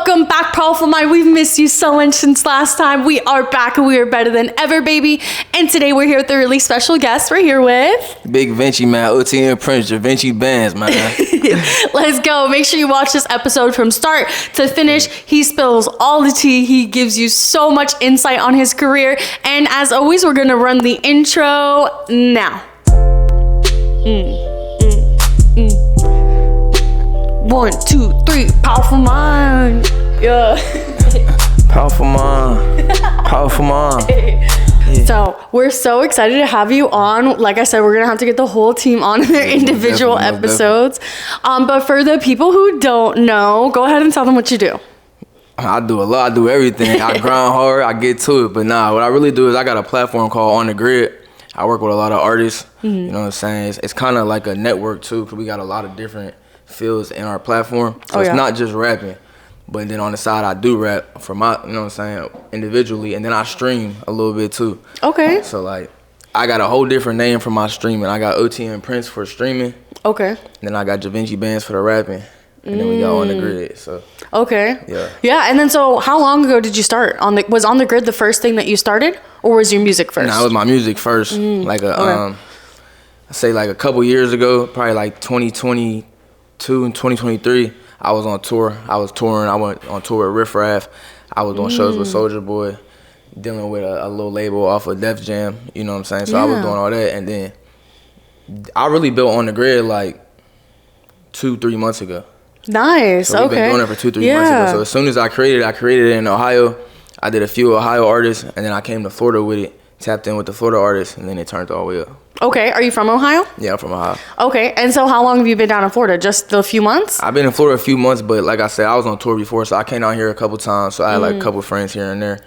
Welcome back, Powerful Mind. We've missed you so much since last time. We are back and we are better than ever, baby. And today we're here with a really special guest. We're here with... Big Givenchy, man. OTN Prince, Givenchy Bandz, man. Let's go. Make sure you watch this episode from start to finish. He spills all the tea. He gives you so much insight on his career. And as always, we're going to run the intro now. 1, 2, 3, Powerful Mind. Yeah. Powerful mind. Powerful mind. Yeah. So we're so excited to have you on. Like I said, we're gonna have to get the whole team on their individual episodes. But for the people who don't know, go ahead and tell them what you do. I do a lot. I do everything. I grind hard. I get to it. But nah, what I really do is I got a platform called On The Grid. I work with a lot of artists. You know what I'm saying? It's kind of like a network too, because we got a lot of different fields in our platform. So it's not just rapping. But then on the side, I do rap for my, you know what I'm saying, individually. And then I stream a little bit too. Okay. So like, I got a whole different name for my streaming. I got OTN Prince for streaming. Okay. And then I got Givenchy Bandz for the rapping. And then we got On The Grid, so. Okay. Yeah. Yeah, and then so how long ago did you start? Was On The Grid the first thing that you started? Or was your music first? No, it was my music first. Like I say like a couple years ago, probably like 2022 and 2023, I was on tour. I was touring. I went on tour with Riff Raff. I was doing shows with Soulja Boy, dealing with a little label off of Def Jam. You know what I'm saying? So I was doing all that, and then I really built On The Grid like 2-3 months ago. Nice. So we've been doing it for 2-3 months ago. So as soon as I created it in Ohio. I did a few Ohio artists, and then I came to Florida with it, tapped in with the Florida artists, and then it turned all the way up. Okay. Are you from Ohio? Yeah, I'm from Ohio. Okay. And so how long have you been down in Florida? Just a few months? I've been in Florida a few months, but like I said, I was on tour before, so I came out here a couple times. So I had like a couple friends here and there.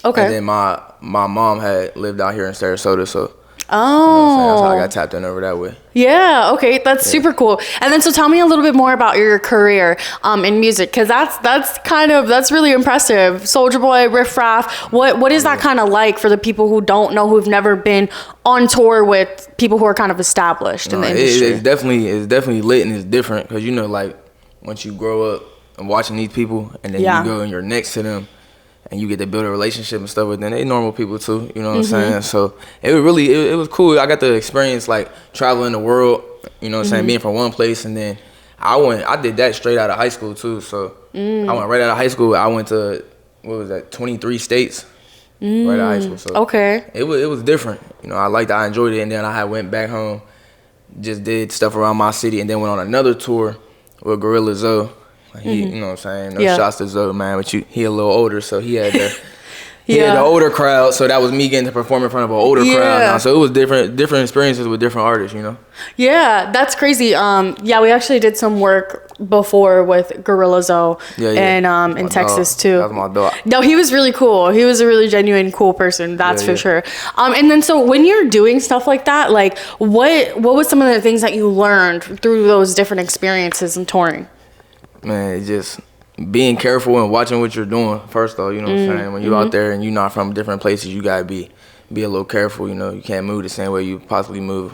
Okay. And then my mom had lived out here in Sarasota, so oh, you know that's how I got tapped in over that way. Yeah. Okay. That's super cool. And then so tell me a little bit more about your career in music, because that's really impressive. Soulja Boy, Riff Raff. What is that kind of like for the people who don't know, who've never been on tour with people who are kind of established in the industry? It's definitely lit and it's different, because you know, like once you grow up and watching these people, and then you go and you're next to them, and you get to build a relationship and stuff with them. They normal people too, you know what I'm saying? So it was cool. I got to experience like traveling the world, you know what I'm saying, being from one place, and then I did that straight out of high school too. So I went right out of high school. I went to 23 states right out of high school. So okay. It was different. You know, I enjoyed it, and then I went back home, just did stuff around my city, and then went on another tour with Gorilla Zoe. You know what I'm saying? No shots to Zoe, man, but he a little older, so he had the had the older crowd, so that was me getting to perform in front of an older crowd now. So it was different experiences with different artists, you know? Yeah, that's crazy. We actually did some work before with Gorilla Zoe and in Texas too. That was my dog. No, he was really cool. He was a really genuine, cool person, that's for sure. And then so when you're doing stuff like that, like what was some of the things that you learned through those different experiences in touring? Man, it's just being careful and watching what you're doing first, though. You know what I'm saying? When you're out there and you're not from different places, you gotta be a little careful. You know, you can't move the same way you possibly move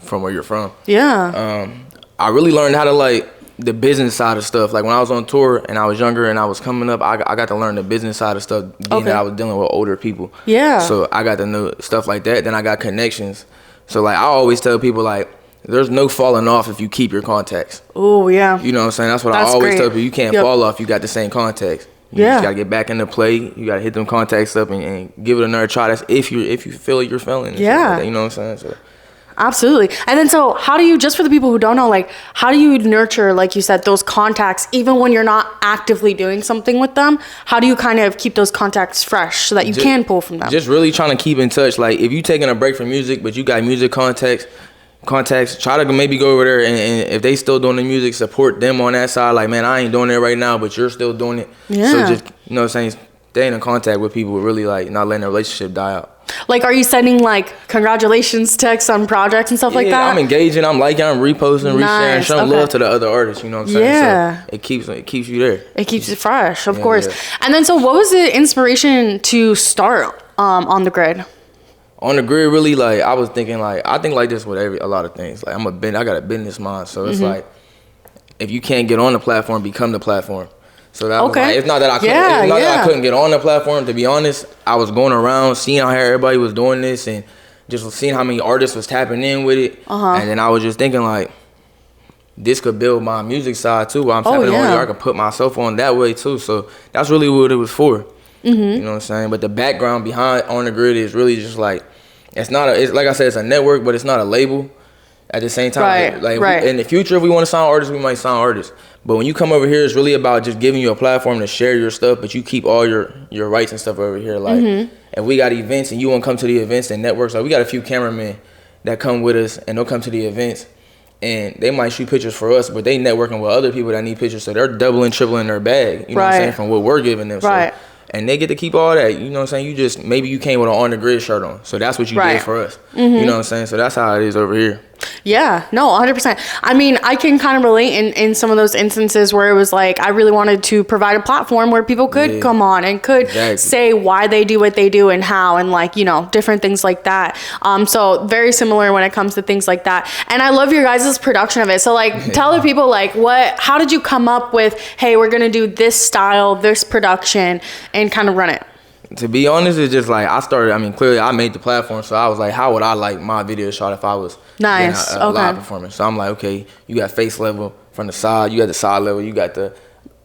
from where you're from. Yeah. I really learned how to like the business side of stuff. Like when I was on tour and I was younger and I was coming up, I got to learn the business side of stuff, being that I was dealing with older people. Yeah. So I got to know stuff like that. Then I got connections. So like I always tell people like, there's no falling off if you keep your contacts. Oh, yeah. You know what I'm saying? That's what I always tell people. You can't fall off. You got the same contacts. You just got to get back into play. You got to hit them contacts up and give it another try. That's if you feel you're feeling it. Yeah. Like that, you know what I'm saying? So. Absolutely. And then so how do you, just for the people who don't know, like how do you nurture, like you said, those contacts even when you're not actively doing something with them? How do you kind of keep those contacts fresh so that you can pull from them? Just really trying to keep in touch. Like if you taking a break from music, but you got music contacts, try to maybe go over there and if they still doing the music, support them on that side. Like, man, I ain't doing it right now, but you're still doing it. Yeah. So just, you know what I'm saying, staying in contact with people, really like not letting the relationship die out. Like, are you sending like congratulations texts on projects and stuff like that? I'm engaging, I'm liking, I'm reposting, resharing, showing love to the other artists, you know what I'm saying? Yeah. So it keeps you there. It keeps it fresh, of course. Yeah. And then so what was the inspiration to start On The Grid? On The Grid, really, like, I was thinking, like, I think like this with a lot of things. Like, I got a business mind, so it's like, if you can't get on the platform, become the platform. So that was like, it's not that I couldn't, it's not that I couldn't get on the platform. To be honest, I was going around seeing how everybody was doing this and just seeing how many artists was tapping in with it. And then I was just thinking like, this could build my music side too. While I'm tapping on here, I could put myself on that way too. So that's really what it was for. You know what I'm saying? But the background behind On The Grid is really just like, it's not it's like I said, it's a network, but it's not a label. At the same time, in the future, if we want to sign artists, we might sign artists. But when you come over here, it's really about just giving you a platform to share your stuff, but you keep all your rights and stuff over here. Like, if we got events and you want to come to the events and networks, like we got a few cameramen that come with us and they'll come to the events and they might shoot pictures for us, but they networking with other people that need pictures, so they're doubling, tribling their bag. You know what I'm saying, from what we're giving them. So, and they get to keep all that. You know what I'm saying? You just, maybe you came with an On The Grid shirt on, so that's what you did for us. You know what I'm saying? So that's how it is over here. Yeah, no, 100%. I mean, I can kind of relate in some of those instances where it was like, I really wanted to provide a platform where people could come on and could say why they do what they do and how, and like, you know, different things like that. So very similar when it comes to things like that. And I love your guys' production of it. So like, tell the people like, how did you come up with, hey, we're going to do this style, this production, and kind of run it? To be honest, it's just like clearly I made the platform, so I was like, how would I like my video shot if I was a live performance? So I'm like, okay, you got face level from the side, you got the side level, you got the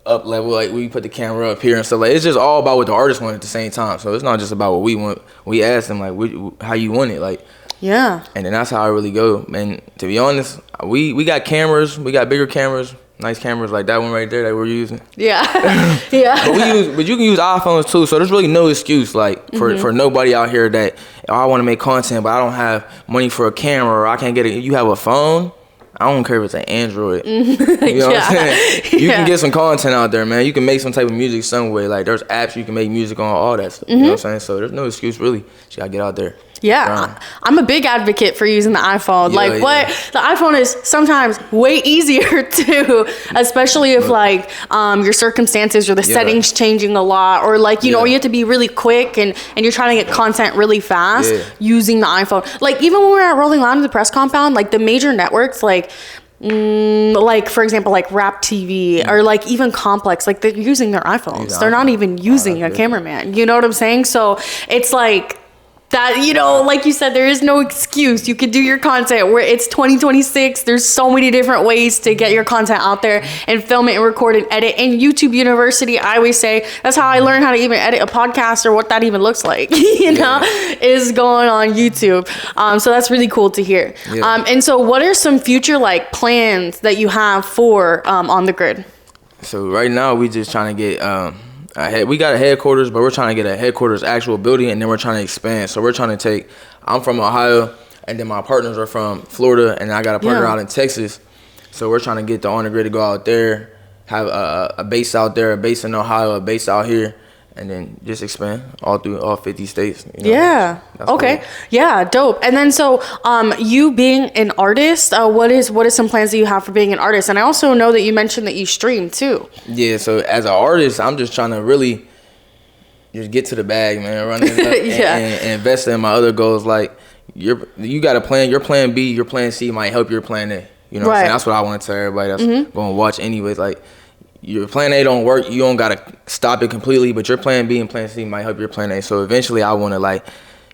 up level, like we put the camera up here and stuff. Like, it's just all about what the artist want at the same time. So it's not just about what we want. We ask them like, how you want it, like. And then that's how I really go. And to be honest, we got cameras, we got bigger cameras. Nice cameras like that one right there that we're using. But you can use iPhones too, so there's really no excuse like for nobody out here that, oh, I want to make content, but I don't have money for a camera, or I can't get it. You have a phone, I don't care if it's an Android. You know what I'm saying? You can get some content out there, man. You can make some type of music some way. Like, there's apps you can make music on, all that stuff. You know what I'm saying? So there's no excuse really. You gotta get out there. I'm a big advocate for using the iPhone. The iPhone is sometimes way easier too, especially if like your circumstances or the settings changing a lot, or like you know, you have to be really quick and you're trying to get content really fast using the iPhone. Like, even when we were at Rolling Loud in the press compound, like the major networks, like for example, like Rap TV or like even Complex, like they're using their iPhones. They're not even using a cameraman. You know what I'm saying? So it's like that, you know, like you said, there is no excuse. You could do your content where it's 2026. There's so many different ways to get your content out there and film it and record and edit. And YouTube University, I always say, that's how I learned how to even edit a podcast, or what that even looks like, you know, is going on YouTube. So that's really cool to hear. And so what are some future like plans that you have for On The Grid? So right now we just trying to get, we got a headquarters, but we're trying to get a headquarters actual building, and then we're trying to expand. So we're trying to I'm from Ohio, and then my partners are from Florida, and I got a partner out in Texas. So we're trying to get the On The Grid to go out there, have a base out there, a base in Ohio, a base out here, and then just expand all through all 50 states. You know, okay. Cool. Yeah, dope. And then so you being an artist, what is some plans that you have for being an artist? And I also know that you mentioned that you stream too. Yeah, so as an artist, I'm just trying to really just get to the bag, man, run it up and invest in my other goals. Like, you got a plan, your plan B, your plan C might help your plan A. You know what I'm saying? That's what I want to tell everybody that's going to watch anyways. Like, your plan A don't work, you don't gotta stop it completely, but your plan B and plan C might help your plan A. So eventually I want to like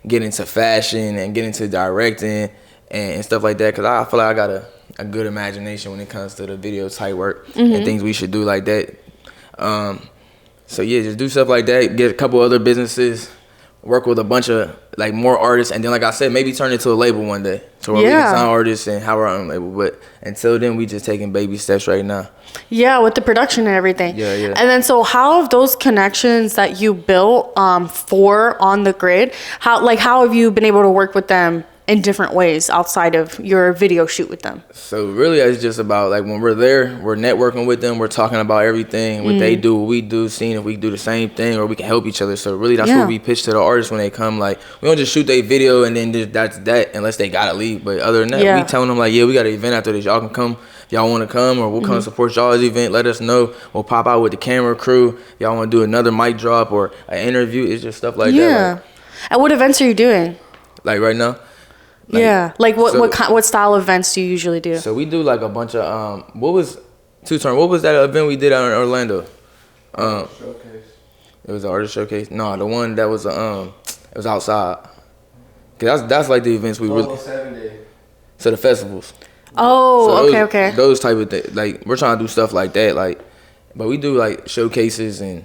get into fashion and get into directing and stuff like that, because I feel like I got a good imagination when it comes to the video type work and things we should do like that. So yeah, just do stuff like that, get a couple other businesses, work with a bunch of like more artists, and then like I said, maybe turn it to a label one day, so where we can sign artists and have our own label. But until then, we just taking baby steps right now. Yeah, with the production and everything. And then so how have those connections that you built for On The Grid, how have you been able to work with them in different ways outside of your video shoot with them? So really, it's just about like when we're there, we're networking with them, we're talking about everything, what they do, what we do, seeing if we do the same thing or we can help each other. So really, that's what we pitch to the artists when they come. Like, we don't just shoot their video and then that's that, unless they gotta leave. But other than that, we telling them like, we got an event after this, y'all can come. Y'all want to come, or we'll come support y'all's event. Let us know. We'll pop out with the camera crew. Y'all want to do another mic drop or an interview? It's just stuff like that. Like, and what events are you doing? Like right now? Like what style of events do you usually do? So we do like a bunch of what was that event we did out in Orlando? Showcase. It was an artist showcase. No, the one that was it was outside. Cause that's like the events we really. 7 days. So the festivals. Oh, so okay. Those type of things. Like we're trying to do stuff like that. Like, but we do like showcases and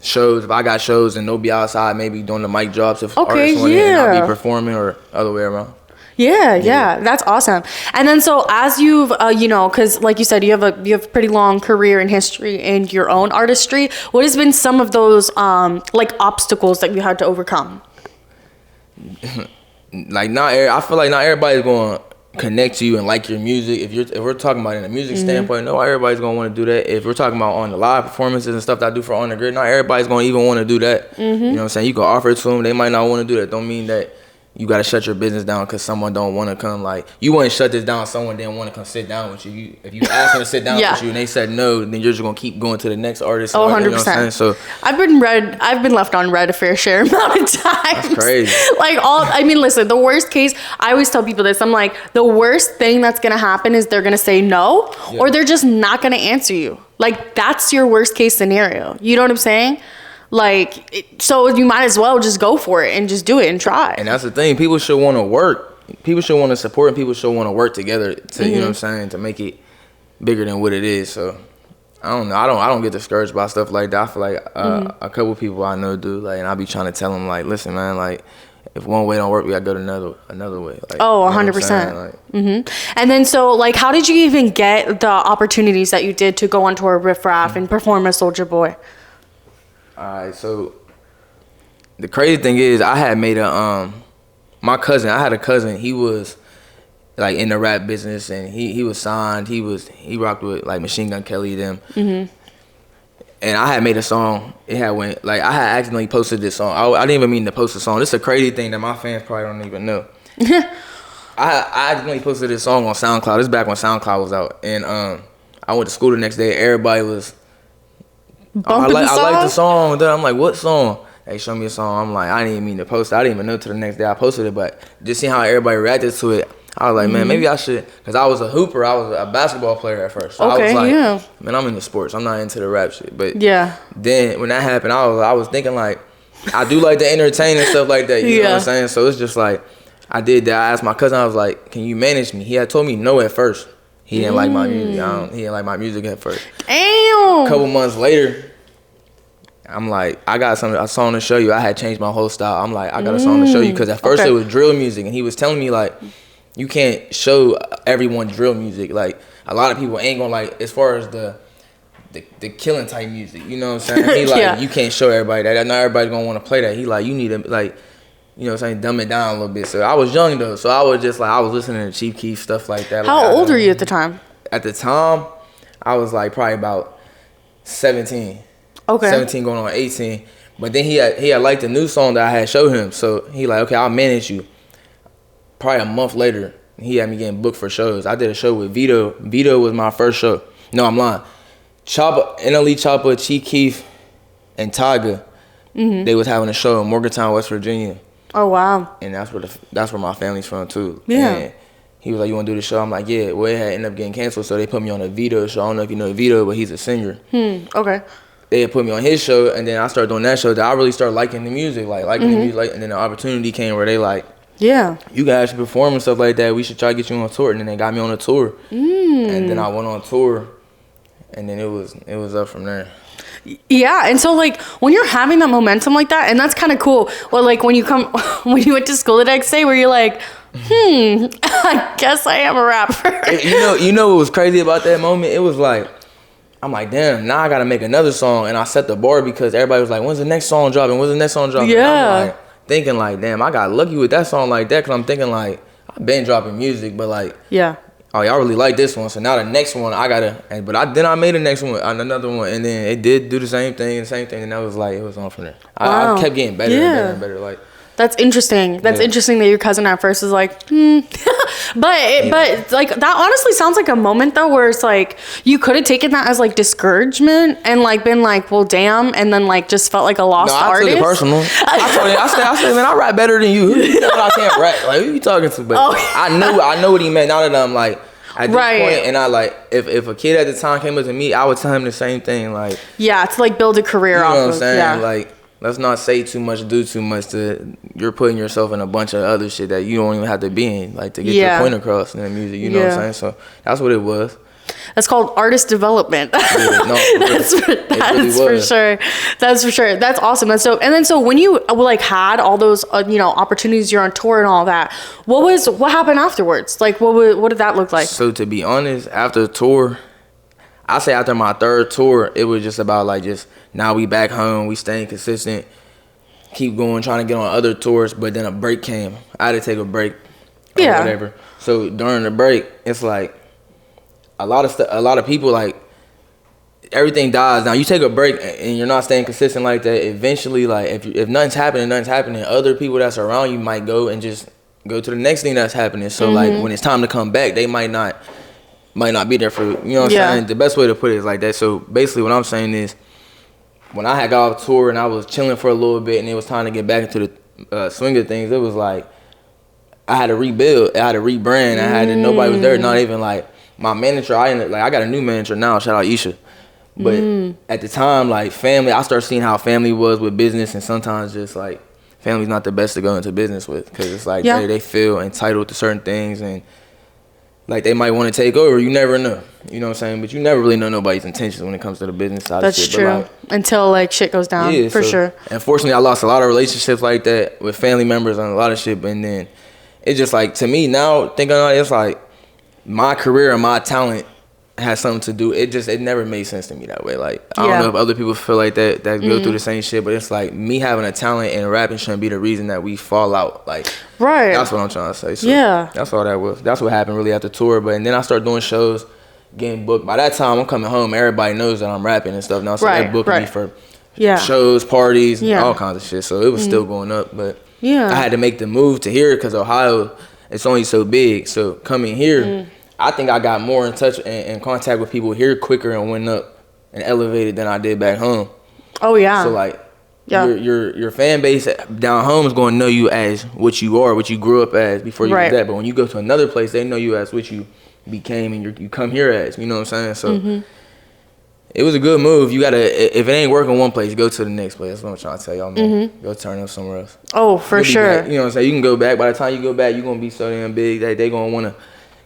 shows. If I got shows and they'll be outside, maybe doing the mic drops. If artists want it, and I'll be performing or other way around. Yeah, that's awesome. And then so as you've, because like you said, you have a pretty long career and history in your own artistry. What has been some of those like obstacles that you had to overcome? Like I feel like not everybody's going to connect to you and like your music. If we're talking about in a music standpoint, no, everybody's going to want to do that. If we're talking about on the live performances and stuff that I do for On The Grid, not everybody's going to even want to do that. You know what I'm saying? You can offer it to them. They might not want to do that. Don't mean that you got to shut your business down because someone don't want to come. Like, you wouldn't shut this down if someone didn't want to come sit down with you. If you ask them to sit down with you and they said no, then you're just going to keep going to the next artist. Oh, 100%. You know what I'm saying? So I've been left on red a fair share amount of times. That's crazy. Listen, the worst case, I always tell people this. I'm like, the worst thing that's going to happen is they're going to say no or they're just not going to answer you. Like, that's your worst case scenario. You know what I'm saying? Like, so you might as well just go for it and just do it and try. And that's the thing. People should want to work. People should want to support and people should want to work together to, you know what I'm saying, to make it bigger than what it is. So, I don't know. I don't get discouraged by stuff like that. I feel like a couple people I know do. Like, and I be trying to tell them, like, listen, man, like, if one way don't work, we got to go to another way. Like, 100%. And then so, like, how did you even get the opportunities that you did to go on tour with Riff Raff and perform as Soulja Boy? Alright, so the crazy thing is I had made I had a cousin, he was like in the rap business and he was signed, he rocked with like Machine Gun Kelly them. And I had made a song, I had accidentally posted this song. I didn't even mean to post the song. This is a crazy thing that my fans probably don't even know. I accidentally posted this song on SoundCloud. This is back when SoundCloud was out. And I went to school the next day, everybody was I like the song. Then I'm like, what song? They show me a song. I'm like, I didn't even mean to post it. I didn't even know till the next day I posted it. But just seeing how everybody reacted to it, I was like, man, maybe I should. Because I was a hooper. I was a basketball player at first. So I was like, man, I'm into sports. I'm not into the rap shit. But then when that happened, I was thinking like, I do like to entertain and stuff like that. You know what I'm saying? So it's just like, I did that. I asked my cousin, I was like, can you manage me? He had told me no at first. He didn't like my music. He didn't like my music at first. Damn. A couple months later, I'm like, I got a song to show you. I had changed my whole style. I'm like, I got a song to show you. Because at first it was drill music. And he was telling me, like, you can't show everyone drill music. Like, a lot of people ain't going to like, as far as the killing type music. You know what I'm saying? He like, you can't show everybody that. Not everybody's going to want to play that. He like, you need to, like, you know what I'm saying, dumb it down a little bit. So I was young, though. So I was just like, I was listening to Chief Keef, stuff like that. How old were you at the time? At the time, I was like probably about 17. Okay. 17 going on 18. But then he had liked the new song that I had showed him. So he like, okay, I'll manage you. Probably a month later, he had me getting booked for shows. I did a show with Vito. Vito was my first show. No, I'm lying. NLE Choppa, Chief Keef, and Tyga, they was having a show in Morgantown, West Virginia. Oh, wow. And that's where my family's from, too. Yeah. And he was like, you want to do the show? I'm like, yeah. Well, it had ended up getting canceled, so they put me on a Vito show. I don't know if you know Vito, but he's a singer. Okay. They had put me on his show, and then I started doing that show. That I really started liking the music, liking the music. And then the opportunity came where they like, you guys should perform and stuff like that. We should try to get you on tour. And then they got me on a tour. And then I went on tour, and then it was up from there. Yeah, and so like when you're having that momentum like that, and that's kind of cool. Well, like when you went to school the next day, where you're like, I guess I am a rapper. You know what was crazy about that moment? It was like, I'm like, damn, now I gotta make another song, and I set the bar because everybody was like, when's the next song dropping? When's the next song dropping? Yeah. And I'm like thinking like, damn, I got lucky with that song like that, cause I'm thinking like, I've been dropping music, but like, oh, y'all really like this one, so now the next one I gotta. Then I made the next one, another one, and then it did do the same thing, and that was like, it was on from there. Wow. I kept getting better and better and better, like. That's interesting. That's interesting that your cousin at first was like, but like that honestly sounds like a moment though where it's like you could have taken that as like discouragement and like been like, well, damn, and then like just felt like a lost artist. I took it personal. I said, man, I rap better than you. You know I can't rap. Like, who you talking to? But I know what he meant. Now that I'm like, At this point, and I like if a kid at the time came up to me, I would tell him the same thing. Like, yeah, to like build a career off of. You know what I'm saying? Yeah. Like, let's not say too much, do too much. You're putting yourself in a bunch of other shit that you don't even have to be in, like to get your point across in the music. You know what I'm saying? So that's what it was. That's called artist development. That's for sure. That's for sure. That's awesome. So when you like had all those opportunities, you're on tour and all that. What happened afterwards? Like what did that look like? So to be honest, after the tour, I say after my third tour, it was just about like now we back home, we staying consistent, keep going, trying to get on other tours. But then a break came. I had to take a break. Or whatever. So during the break, it's like. A lot of people, like, everything dies. Now you take a break and you're not staying consistent like that. Eventually, like if nothing's happening, other people that's around you might go and just go to the next thing that's happening. So like when it's time to come back, they might not be there for you. You know what I'm saying? The best way to put it is like that. So basically, what I'm saying is, when I had got off tour and I was chilling for a little bit and it was time to get back into the swing of things, it was like I had to rebuild, I had to rebrand, nobody was there, not even like. My manager, I got a new manager now. Shout out Isha. But at the time, like family, I started seeing how family was with business, and sometimes just like family's not the best to go into business with because it's like they feel entitled to certain things and like they might want to take over. You never know. You know what I'm saying? But you never really know nobody's intentions when it comes to the business side of shit. That's true. But, like, until like shit goes down. Yeah, for sure. Unfortunately, I lost a lot of relationships like that with family members and a lot of shit. And then it's just like, to me now, thinking on it, it's like, my career and my talent has something to do. It never made sense to me that way. Like I don't know if other people feel like that go through the same shit, but it's like me having a talent and rapping shouldn't be the reason that we fall out. Like that's what I'm trying to say. So that's all that was. That's what happened really after tour. But and then I started doing shows, getting booked. By that time I'm coming home, everybody knows that I'm rapping and stuff now. So they're booking me for shows, parties, all kinds of shit. So it was still going up, but I had to make the move to here because Ohio, it's only so big. So coming here, I think I got more in touch and contact with people here quicker and went up and elevated than I did back home. Oh yeah. So like your fan base down home is going to know you as what you are, what you grew up as before you did that. But when you go to another place, they know you as what you became and you come here as. You know what I'm saying? So it was a good move. You gotta, if it ain't working one place, go to the next place. That's what I'm trying to tell y'all, man. Go turn up somewhere else. Oh, for sure. You know what I'm saying? You can go back. By the time you go back, you're gonna be so damn big that they gonna wanna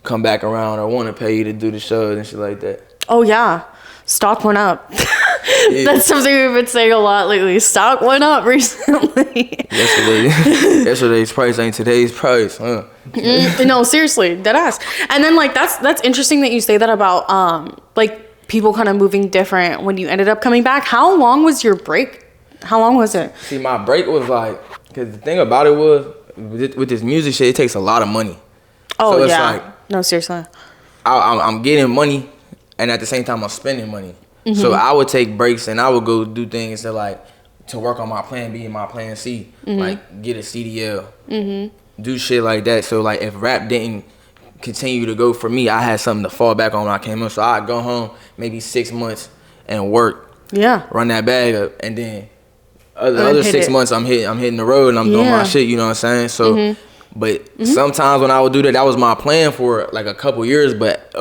come back around or wanna pay you to do the shows and shit like that. Oh yeah, stock went up. That's something we've been saying a lot lately. Stock went up recently. Yesterday's price ain't today's price, huh? No, seriously, dead ass. And then like that's interesting that you say that about like people kind of moving different when you ended up coming back. How long was your break? How long was it? See, my break was like, because the thing about it was, with this music shit, it takes a lot of money. Oh, so it's like, no, seriously. I'm getting money, and at the same time, I'm spending money. So I would take breaks, and I would go do things to work on my plan B and my plan C. Like, get a CDL. Do shit like that. So, like, if rap didn't continue to go for me, I had something to fall back on when I came in. So I'd go home maybe 6 months and work, run that bag up, and then other 6 months I'm hitting the road and I'm doing my shit. You know what I'm saying? So, but sometimes when I would do that, that was my plan for like a couple years. But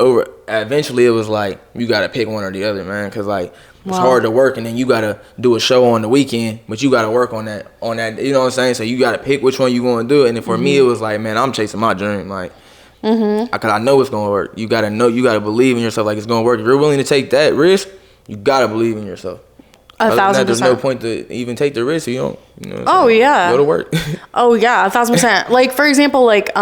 eventually it was like you gotta pick one or the other, man, because like it's hard to work and then you gotta do a show on the weekend, but you gotta work on that. You know what I'm saying? So you gotta pick which one you gonna do. And then for me, it was like, man, I'm chasing my dream, like. Cause I know it's gonna work. You gotta know, you gotta believe in yourself like it's gonna work. If you're willing to take that risk, you gotta believe in yourself. 1,000%. There's no point to even take the risk. You don't. You know go to work. Oh yeah, 1,000%. Like for example, like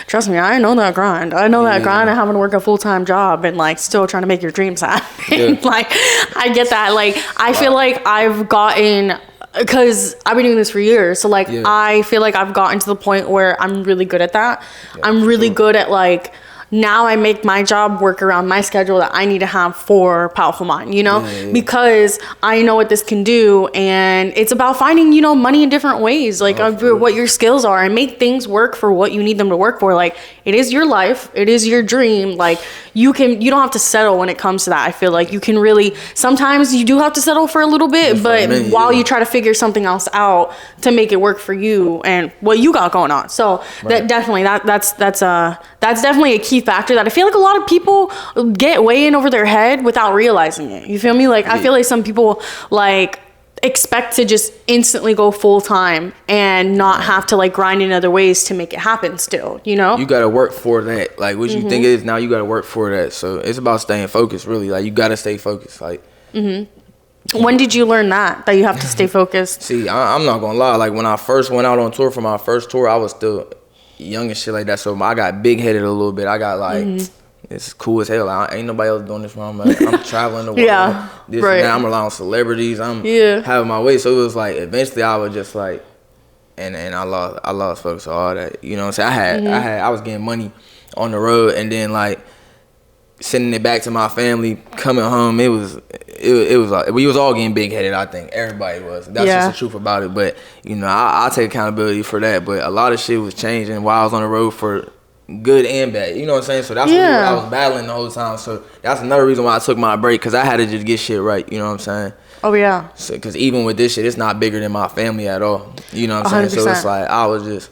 trust me, I know that grind. I know that grind of having to work a full-time job and like still trying to make your dreams happen. Like I get that. Like I feel like I've gotten. Because I've been doing this for years. So, like, I feel like I've gotten to the point where I'm really good at that. I'm really good at, like, now I make my job work around my schedule that I need to have for Powerful Mind, you know? Because I know what this can do. And it's about finding, you know, money in different ways. Like, what your skills are. And make things work for what you need them to work for. Like, it is your life. It is your dream. Like, you don't have to settle when it comes to that. I feel like you can really, sometimes you do have to settle for a little bit, but while you try to figure something else out to make it work for you and what you got going on. So that definitely, that's definitely a key factor that I feel like a lot of people get way in over their head without realizing it. You feel me? Like, I feel like some people like expect to just instantly go full time and not have to like grind in other ways to make it happen still, you know? You gotta work for that. Like what you think it is now, you gotta work for that. So it's about staying focused, really. Like you gotta stay focused. Like when did you learn that you have to stay focused? See, I'm not gonna lie. Like when I first went out on tour for my first tour, I was still young and shit like that. So I got big headed a little bit. I got like, it's cool as hell. Like, ain't nobody else doing this wrong. Like, I'm traveling the world. Yeah, this right. and that. I'm relying on celebrities. I'm having my way. So it was like eventually I was just like, and I lost focus on all that. You know what I'm saying? I was getting money on the road, and then like sending it back to my family, coming home. It was like we was all getting big headed. I think everybody was. That's just the truth about it. But you know, I take accountability for that. But a lot of shit was changing while I was on the road for good and bad. You know what I'm saying? So that's what I was battling the whole time. So that's another reason why I took my break, because I had to just get shit right. You know what I'm saying? Oh yeah. So because even with this shit, it's not bigger than my family at all. You know what I'm saying? 100%. So it's like I was just.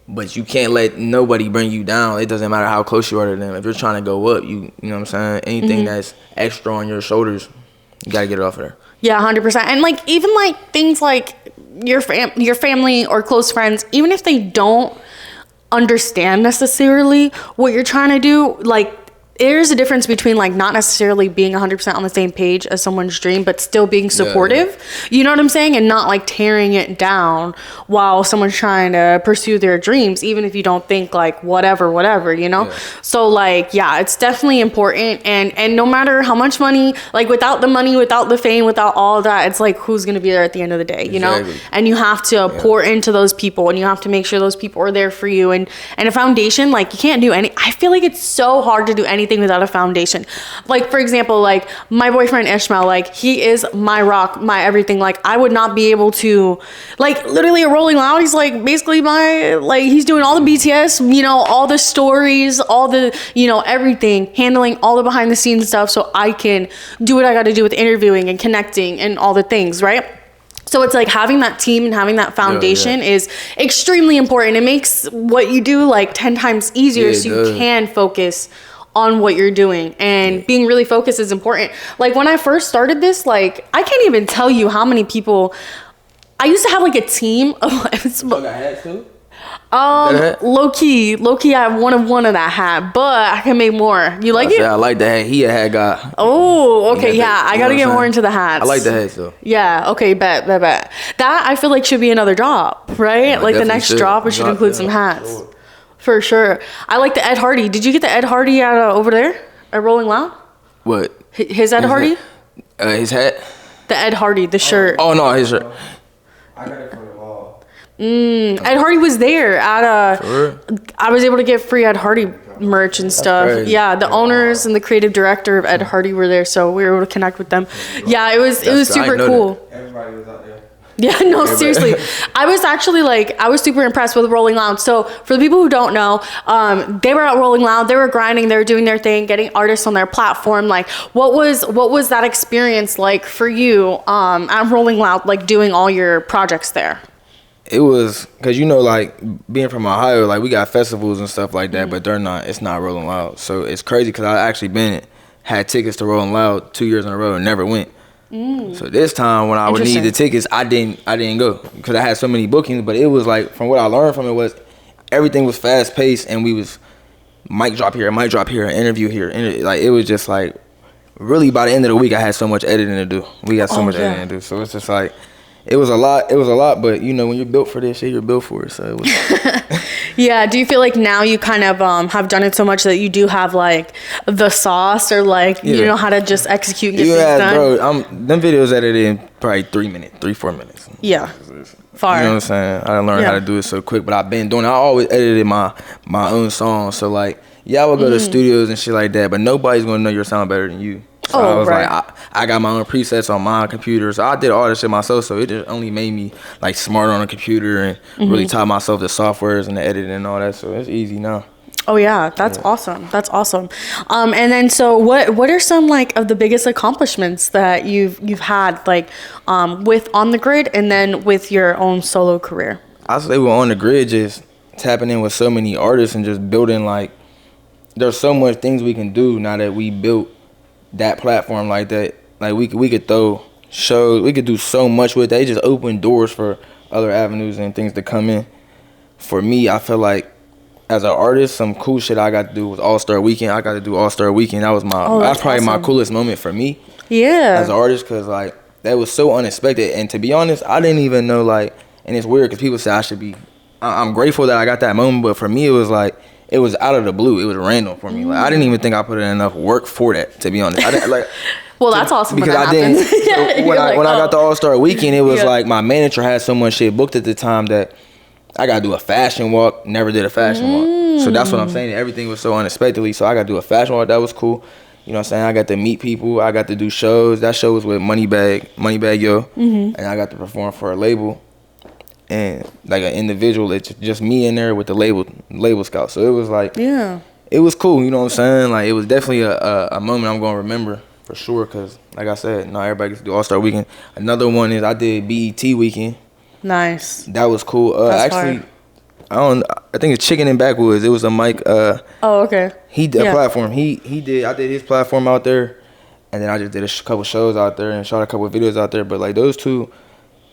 But you can't let nobody bring you down. It doesn't matter how close you are to them. If you're trying to go up, you know what I'm saying? Anything that's extra on your shoulders, you gotta get it off of there. Yeah, 100%. And like even like things like your family or close friends, even if they don't understand necessarily what you're trying to do, like there's a difference between like not necessarily being 100% on the same page as someone's dream, but still being supportive. You know what I'm saying? And not like tearing it down while someone's trying to pursue their dreams, even if you don't think like whatever, you know? So like, yeah, it's definitely important. And no matter how much money, like without the money, without the fame, without all of that, it's like, who's going to be there at the end of the day, you know? And you have to pour into those people, and you have to make sure those people are there for you. And a foundation, like you can't do I feel like it's so hard to do anything without a foundation. Like for example, like my boyfriend Ishmael, like he is my rock, my everything. Like I would not be able to, like literally at Rolling Loud, he's like basically my, like he's doing all the BTS, you know, all the stories, all the, you know, everything, handling all the behind the scenes stuff so I can do what I got to do with interviewing and connecting and all the things, right? So it's like having that team and having that foundation is extremely important. It makes what you do like 10 times easier, so you can focus on what you're doing, and being really focused is important. Like when I first started this, like I can't even tell you how many people I used to have, like a team of got hats too? low key I have one of that hat, but I can make more. You like it? I like the hat. He a hat guy. Oh, okay, yeah. I gotta get more into the hats. I like the hats though. Yeah, okay, bet. That I feel like should be another drop, right? Yeah, like the next drop, it should include some hats. Sure. For sure. I like the Ed Hardy. Did you get the Ed Hardy at over there at Rolling Loud? What? His Ed Hardy? His hat? The Ed Hardy, the shirt. Oh no, his shirt. I got it from the mall. Ed Hardy was there at I was able to get free Ed Hardy merch and stuff. Yeah, the owners and the creative director of Ed Hardy were there, so we were able to connect with them. Yeah, it was super cool. Everybody was out there. Yeah, no, seriously. I was actually I was super impressed with Rolling Loud. So for the people who don't know, they were at Rolling Loud, they were grinding, they were doing their thing, getting artists on their platform. Like what was that experience like for you at Rolling Loud, like doing all your projects there? It was, cause you know, like being from Ohio, like we got festivals and stuff like that, but it's not Rolling Loud. So it's crazy, cause I actually had tickets to Rolling Loud 2 years in a row and never went. So this time when I would need the tickets, I didn't go because I had so many bookings. But it was like, from what I learned from it, was everything was fast paced, and we was mic drop here, interview here, like it was just like really by the end of the week I had so much editing to do. We got so much editing to do, so it's just like it was a lot. But you know, when you're built for this shit, you're built for it. So it was. Yeah. Do you feel like now you kind of have done it so much that you do have like the sauce, or like you know how to just execute and get things done? Bro, them videos edited in probably 3-4 minutes. Yeah. Far. You know what I'm saying? I learned how to do it so quick, but I've been doing it. I always edited my own songs. So like, yeah, I would go to studios and shit like that, but nobody's gonna know your sound better than you. So I was like, I got my own presets on my computer, so I did all this shit myself. So it just only made me like smart on a computer and really taught myself the softwares and the editing and all that. So it's easy now. Oh yeah, that's awesome. That's awesome. And then so what are some like of the biggest accomplishments that you've had like with On the Grid and then with your own solo career? I say we're On the Grid, just tapping in with so many artists and just building like there's so much things we can do now that we built that platform like that. Like we could throw shows, we could do so much with that. It just opened doors for other avenues and things to come in. For me, I feel like as an artist, some cool shit I got to do was All-Star Weekend. I got to do All-Star Weekend. That was that's probably my coolest moment for me. Yeah. As an artist, because like that was so unexpected. And to be honest, I didn't even know, like, and it's weird because people say I should be, I'm grateful that I got that moment, but for me it was like, it was out of the blue. It was random for me. Like I didn't even think I put in enough work for that, to be honest. I didn't, like, well, that's awesome because when that I didn't. happens. So when I got the All-Star Weekend, it was like my manager had so much shit booked at the time that I gotta do a fashion walk. Never did a fashion walk, so that's what I'm saying. Everything was so unexpectedly. So I gotta do a fashion walk. That was cool. You know what I'm saying? I got to meet people. I got to do shows. That show was with Moneybag Yo, and I got to perform for a label. And like an individual, it's just me in there with the label scout. So it was like, it was cool. You know what I'm saying? Like it was definitely a moment I'm gonna remember for sure. Cause like I said, not everybody gets to do All-Star Weekend. Another one is I did BET Weekend. Nice. That was cool. That's actually, hard. I think it's Chicken and Backwoods. It was a mic. Oh, okay. He did a platform. I did his platform out there, and then I just did a couple shows out there and shot a couple of videos out there. But like those two.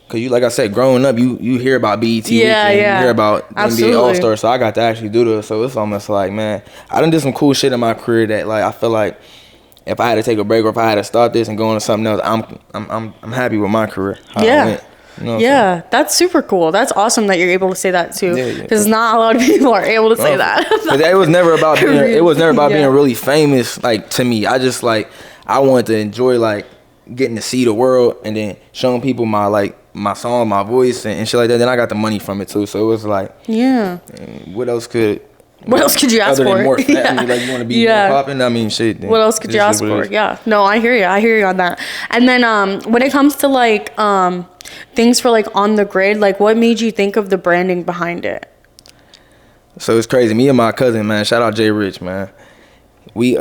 Cause you, like I said, growing up, you hear about BET Weekend, you hear about NBA All Star, so I got to actually do this. So it's almost like, man, I done did some cool shit in my career that like I feel like if I had to take a break or if I had to stop this and go into something else, I'm happy with my career. How it went. You know That's super cool. That's awesome that you're able to say that too. Because not a lot of people are able to say that. It was never about being. It was never about being really famous. Like to me, I just like I wanted to enjoy like getting to see the world and then showing people my song, my voice, and shit like that. Then I got the money from it too. So it was like, what else could you ask for? Other than more family, like you want to be more popping. I mean, shit. What else could you ask for? Yeah. No, I hear you. I hear you on that. And then when it comes to like things for like on the grid, like what made you think of the branding behind it? So it's crazy. Me and my cousin, man. Shout out Jay Rich, man. We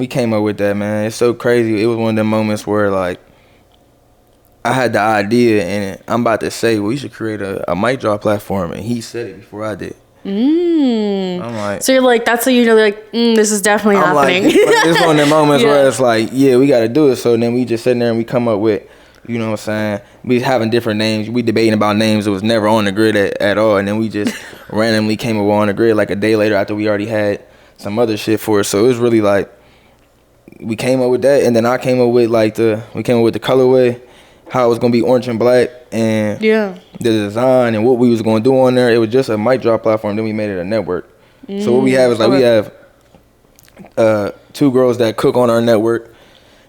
came up with that, man. It's so crazy. It was one of them moments where like I had the idea and I'm about to say, well, you should create a mic drop platform, and he said it before I did. I'm like, so you're like, that's how you know, like, this is definitely happening. Like, it's one of them moments where it's like, we got to do it. So then we just sitting there and we come up with, you know what I'm saying? We having different names. We debating about names that was never on the grid at all. And then we just randomly came up on the grid like a day later after we already had some other shit for it. So it was really like, we came up with that, and then I came up with we came up with the colorway, how it was gonna be orange and black, and the design and what we was gonna do on there. It was just a mic drop platform. Then we made it a network. So what we have is like we have 2 girls that cook on our network.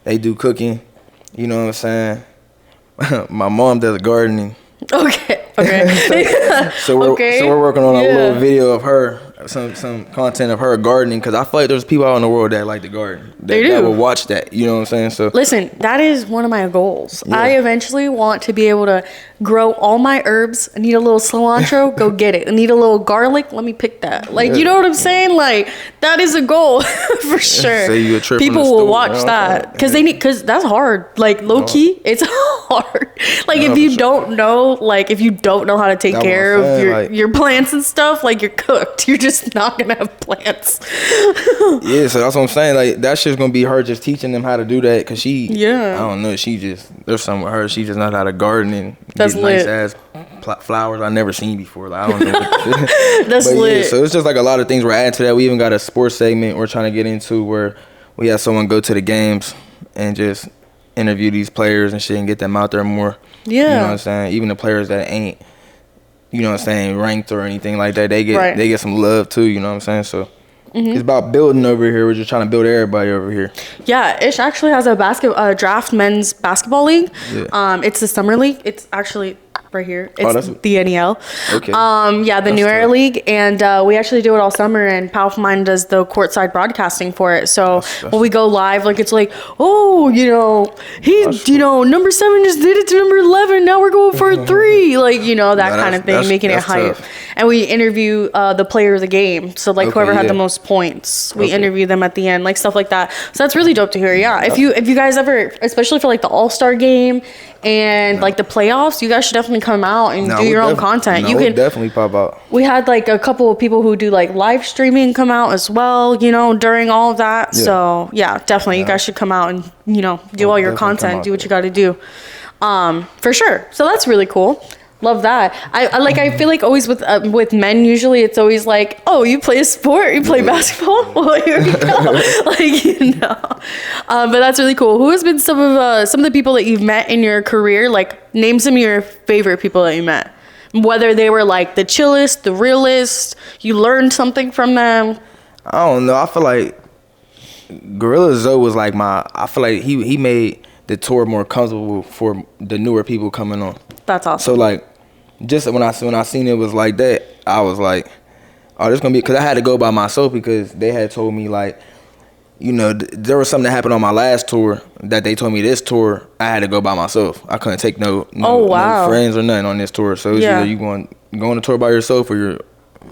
They do cooking. You know what I'm saying? My mom does gardening. Okay. So we're working on a little video of her, some content of her gardening, because I feel like there's people out in the world that like to garden. That will watch that. You know what I'm saying? So listen, that is one of my goals. I eventually want to be able to grow all my herbs. I need a little cilantro, go get it. I need a little garlic, let me pick that. Like, you know what I'm saying? Like, that is a goal for sure. Say you a trip people will watch that because that's hard. Like, low key, it's hard. Like, if you don't know, how to take care of your plants and stuff, like, you're cooked. You're just not gonna have plants. So that's what I'm saying. Like, that shit's gonna be her just teaching them how to do that, because she, I don't know, there's something with her. She just knows how to garden and that's get lit. nice ass flowers I never seen before. Like, I don't know what that's lit. So it's just like a lot of things we're adding to that. We even got a sports segment we're trying to get into where we have someone go to the games and just interview these players and shit and get them out there more. You know what I'm saying? Even the players that ain't, you know what I'm saying, ranked or anything like that, they get some love too, you know what I'm saying? So it's about building over here. We're just trying to build everybody over here. Yeah, Ish actually has a draft men's basketball league. It's the summer league. It's actually right here. It's the NEL. Okay. The New Era League, and we actually do it all summer. And Powerful Mind does the courtside broadcasting for it. So when we go live, like it's like, number 7 just did it to number 11. Now we're going for a 3, like that kind of thing, making it hype. and we interview the player of the game. So like whoever had the most points, we interview them at the end, like stuff like that. So that's really dope to hear. Yeah, if you guys ever, especially for like the All-Star game and like the playoffs, you guys should definitely come out and do your own content. You can definitely pop out. We had like a couple of people who do like live streaming come out as well, you know, during all of that. Yeah. So yeah, definitely you guys should come out and, you know, do all your content, do what you got to do. For sure. So that's really cool. Love that. I feel like always with men, usually it's always like, oh, you play a sport, you play basketball. Well, here we go. Like, you know, but that's really cool. Who has been some of the people that you've met in your career? Like, name some of your favorite people that you met. Whether they were like the chillest, the realest, you learned something from them. I don't know. I feel like Gorilla Zoe was like I feel like he made the tour more comfortable for the newer people coming on. That's awesome. So like, just when I seen it was like that, I was like, oh, this gonna be, because I had to go by myself because they had told me like, you know, there was something that happened on my last tour that they told me this tour I had to go by myself. I couldn't take no friends or nothing on this tour. So it's either you going on a tour by yourself or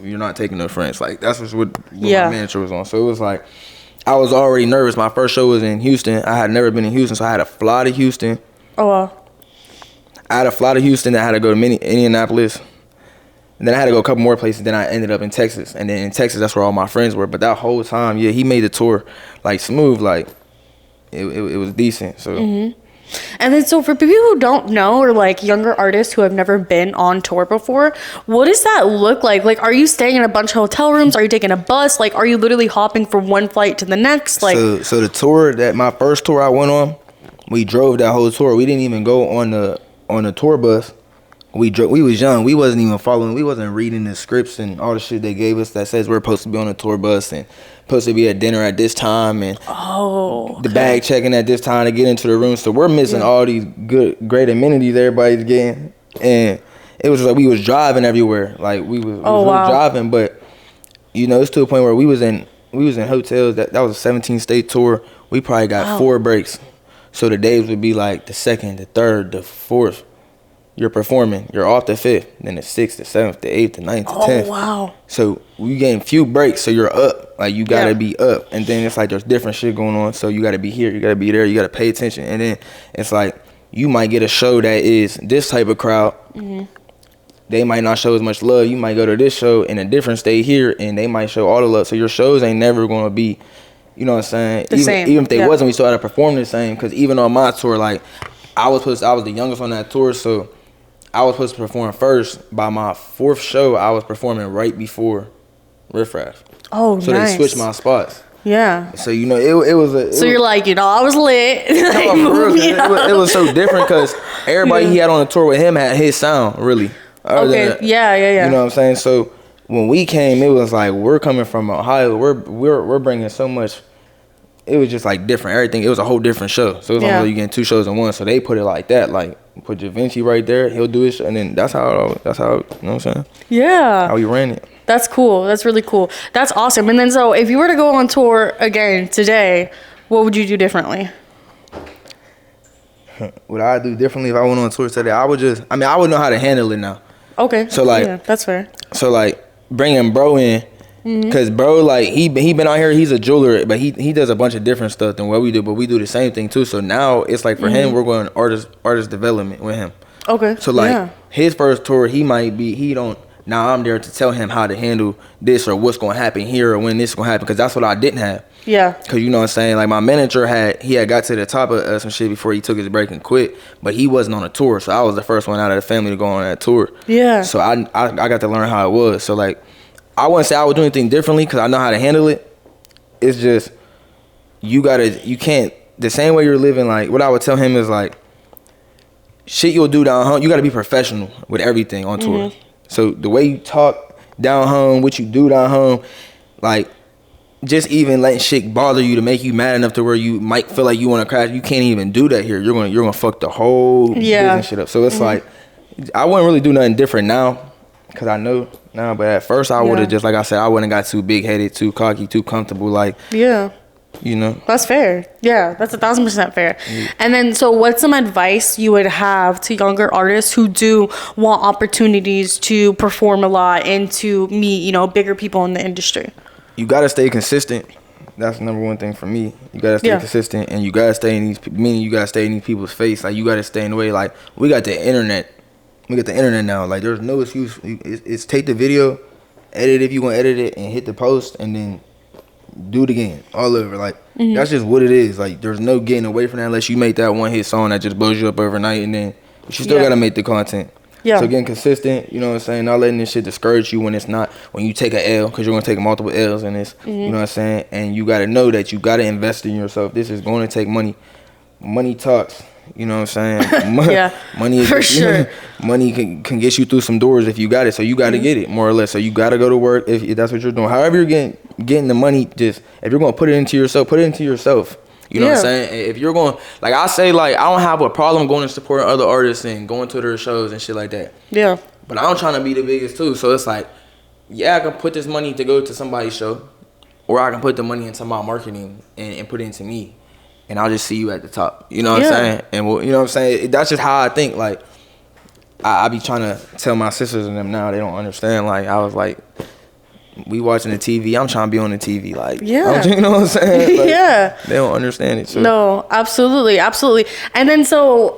you're not taking no friends. Like that's what my manager was on. So it was like, I was already nervous. My first show was in Houston. I had never been in Houston, so I had to fly to Houston. Oh wow. I had to fly to Houston. I had to go to Indianapolis. And then I had to go a couple more places. Then I ended up in Texas. And then in Texas, that's where all my friends were. But that whole time, yeah, he made the tour like smooth. Like it was decent. So. Mm-hmm. And then so for people who don't know, or like younger artists who have never been on tour before, what does that look like? Like, are you staying in a bunch of hotel rooms? Are you taking a bus? Like, are you literally hopping from one flight to the next? Like, so the tour my first tour I went on, we drove that whole tour. We didn't even go on the tour bus. We was young. We wasn't even following. We wasn't reading the scripts and all the shit they gave us that says we're supposed to be on a tour bus and supposed to be at dinner at this time and the bag checking at this time to get into the room. So we're missing all these great amenities everybody's getting. And it was like we was driving everywhere. Like we was driving, but you know, it's to a point where we was in hotels. That was a 17-state tour. We probably got 4 breaks. So the days would be like the 2nd, the 3rd, the 4th. You're performing. You're off the 5th, then the 6th, the 7th, the 8th, the 9th, the 10th. Oh, wow. So we getting few breaks, so you're up. Like, you got to be up. And then it's like there's different shit going on, so you got to be here, you got to be there, you got to pay attention. And then it's like you might get a show that is this type of crowd. Mm-hmm. They might not show as much love. You might go to this show in a different state here, and they might show all the love. So your shows ain't never going to be, you know what I'm saying? Even if they wasn't, we still had to perform the same. Because even on my tour, like, I was the youngest on that tour, so I was supposed to perform first. By my 4th show, I was performing right before Riff Raff. Oh, so nice. They switched my spots. Yeah. So, you know, it was you're like, you know, I was lit. It was so different because everybody he had on the tour with him had his sound, really. Okay, yeah. You know what I'm saying? So when we came, it was like, we're coming from Ohio. We're bringing so much. It was just like different. Everything. It was a whole different show. So it was like you getting 2 shows in one. So they put it like that. Like, put Givenchy right there. He'll do his show. And then that's how, you know what I'm saying? Yeah. How we ran it. That's cool. That's really cool. That's awesome. And then so if you were to go on tour again today, what would you do differently? What I do differently if I went on tour today? I would know how to handle it now. Okay. So like, that's fair. So like bringing bro in. Cause bro, like he been out here. He's a jeweler, but he does a bunch of different stuff than what we do. But we do the same thing too. So now it's like for him, we're going artist development with him. Okay. So like his first tour, now I'm there to tell him how to handle this or what's going to happen here or when this is going to happen. Cause that's what I didn't have. Yeah. Cause you know what I'm saying. Like my manager had got to the top of some shit before he took his break and quit. But he wasn't on a tour, so I was the first one out of the family to go on that tour. Yeah. So I got to learn how it was. So like. I wouldn't say I would do anything differently because I know how to handle it. It's just, you can't, the same way you're living, like, what I would tell him is, like, shit you'll do down home, you got to be professional with everything on tour. So the way you talk down home, what you do down home, like, just even letting shit bother you to make you mad enough to where you might feel like you want to crash, you can't even do that here. You're gonna fuck the whole business shit up. So it's like, I wouldn't really do nothing different now. Cause I know now, but at first I would have just, like I said, I wouldn't got too big headed, too cocky, too comfortable. Like, You know, that's fair. Yeah, that's 1,000% fair. And then, so what's some advice you would have to younger artists who do want opportunities to perform a lot and to meet, you know, bigger people in the industry? you gotta stay consistent. That's the number one thing for me. You gotta stay consistent, and you gotta stay in these. Meaning, you gotta stay in these people's face. Like, you gotta stay in the way. Like, we got the internet. We got the internet now. Like, there's no excuse. It's take the video, edit if you want to edit it, and hit the post, and then do it again all over. Like, that's just what it is. Like, there's no getting away from that unless you make that one hit song that just blows you up overnight, and then you still gotta make the content. So getting consistent, you know what I'm saying, not letting this shit discourage you when it's not, when you take an L, because you're going to take multiple L's in this, you know what I'm saying, and you got to know that you got to invest in yourself. This is going to take money. Money talks, you know what I'm saying. Money is, for sure. Money can get you through some doors if you got it, so you got to get it, more or less. So you got to go to work if that's what you're doing. However you're getting the money, just, if you're going to put it into yourself, put it into yourself. You know what I'm saying? If you're going, like, I say, like, I don't have a problem going and supporting other artists and going to their shows and shit like that. Yeah. But I'm trying to be the biggest too. So it's like, yeah, I can put this money to go to somebody's show, or I can put the money into my marketing and put it into me, and I'll just see you at the top. You know what I'm saying? And well, you know what I'm saying? That's just how I think. Like, I be trying to tell my sisters and them now, they don't understand. Like, I was like, we watching the TV. I'm trying to be on the TV. Like, you know what I'm saying? Like, they don't understand it. So. No, absolutely. And then, so,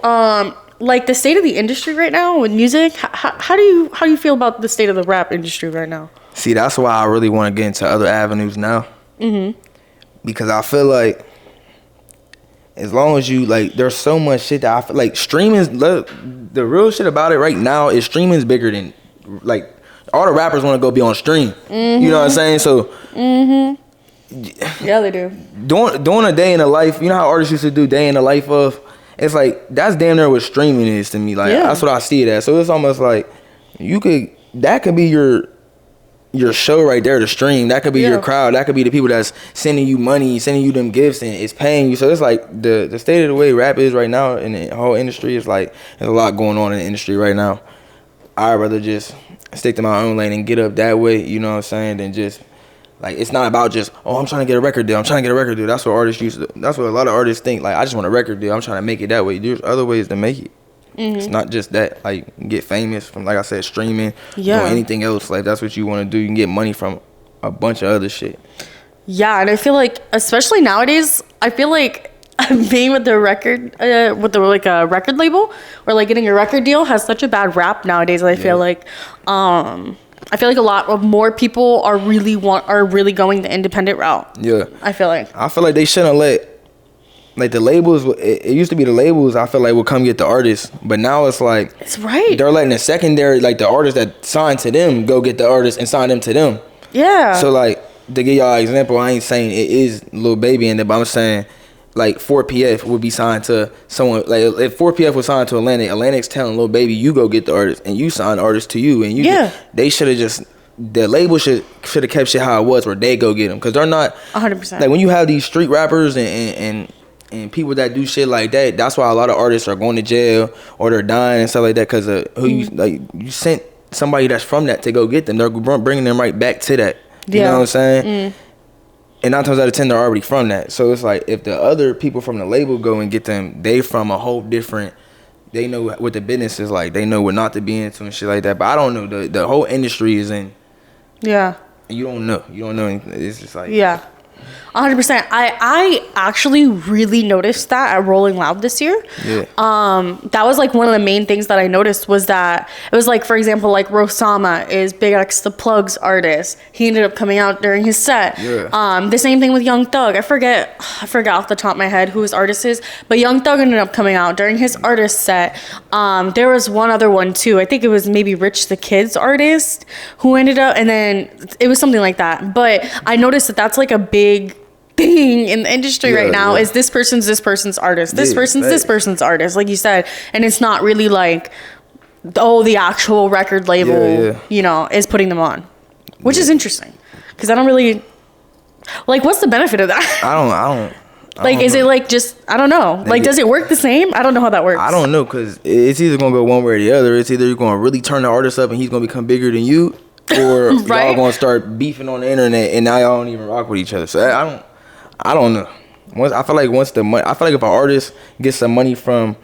like, the state of the industry right now with music, how do you feel about the state of the rap industry right now? See, that's why I really want to get into other avenues now. Because I feel like, as long as you, like, there's so much shit that I feel like streaming, the real shit about it right now is streaming's bigger than, like, all the rappers want to go be on stream. You know what I'm saying? So, yeah, they do. Doing a day in the life, you know how artists used to do day in the life of? It's like, that's damn near what streaming is to me. Like, that's what I see it as. So it's almost like, that could be your show right there to stream. That could be your crowd. That could be the people that's sending you money, sending you them gifts, and it's paying you. So it's like, the state of the way rap is right now in the whole industry is like, there's a lot going on in the industry right now. I'd rather just stick to my own lane and get up that way, you know what I'm saying, than just, like, it's not about just, oh, I'm trying to get a record deal. That's what artists that's what a lot of artists think. Like, I just want a record deal. I'm trying to make it that way. There's other ways to make it. It's not just that. Like, get famous from, like I said, streaming, doing anything else. Like, that's what you want to do. You can get money from a bunch of other shit. Yeah, and I feel like, especially nowadays, I feel like being with the record, a record label, or like getting a record deal has such a bad rap nowadays. I feel like, a lot of more people are really going the independent route. Yeah, I feel like they shouldn't let, like, the labels. It used to be the labels, I feel like, would come get the artists, but now it's like, it's right. They're letting the secondary, like the artists that signed to them, go get the artists and sign them to them. Yeah. So, like, to give y'all an example, I ain't saying it is Lil Baby in there, but I'm saying, like, 4PF would be signed to someone. Like, if 4PF was signed to Atlantic's telling Lil Baby, you go get the artist, and you sign the artist to you, and you they should have just, the label should have kept shit how it was, where they go get them, because they're not 100%. Like, when you have these street rappers and people that do shit like that, that's why a lot of artists are going to jail or they're dying and stuff like that, because you sent somebody that's from that to go get them. They're bringing them right back to that. You know what I'm saying? And 9 times out of 10, they're already from that. So it's like, if the other people from the label go and get them, they from a whole different, they know what the business is like. They know what not to be into and shit like that. But I don't know. The whole industry is in. Yeah. You don't know. You don't know anything. It's just like. Yeah. 100%. I actually really noticed that at Rolling Loud this year. Yeah. That was like one of the main things that I noticed, was that it was like, for example, like Rosama is Big X the Plug's artist. He ended up coming out during his set. Yeah. The same thing with Young Thug. I forget off the top of my head who his artist is, but Young Thug ended up coming out during his artist set. There was one other one too. I think it was maybe Rich the Kid's artist who ended up, and then it was something like that. But I noticed that that's like a big thing in the industry right now, is this person's artist, this person's artist, like you said, and it's not really like, oh, the actual record label you know, is putting them on, which is interesting, because I don't really like, what's the benefit of that? I don't like, is it like, just, I don't know, like, does it work the same? I don't know how that works. I don't know, because it's either gonna go one way or the other. It's either you're gonna really turn the artist up and he's gonna become bigger than you, or y'all gonna start beefing on the internet and now y'all don't even rock with each other. So I I don't know. I feel like if an artist gets some money from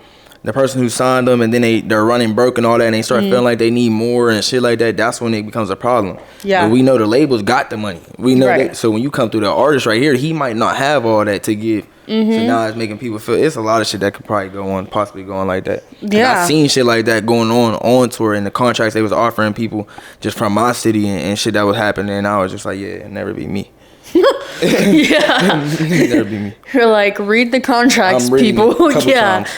the person who signed them and then they're running broke and all that and they start feeling like they need more and shit like that, that's when it becomes a problem. Yeah. But we know the labels got the money. We know that. So when you come through the artist right here, he might not have all that to give. So now it's making people feel it's a lot of shit that could probably possibly go on like that. Yeah. I seen shit like that going on tour and the contracts they was offering people just from my city and shit that was happening, and I was just like, yeah, it'll never be me. Yeah. Never be me. You're like, read the contracts, people. Yeah. Times.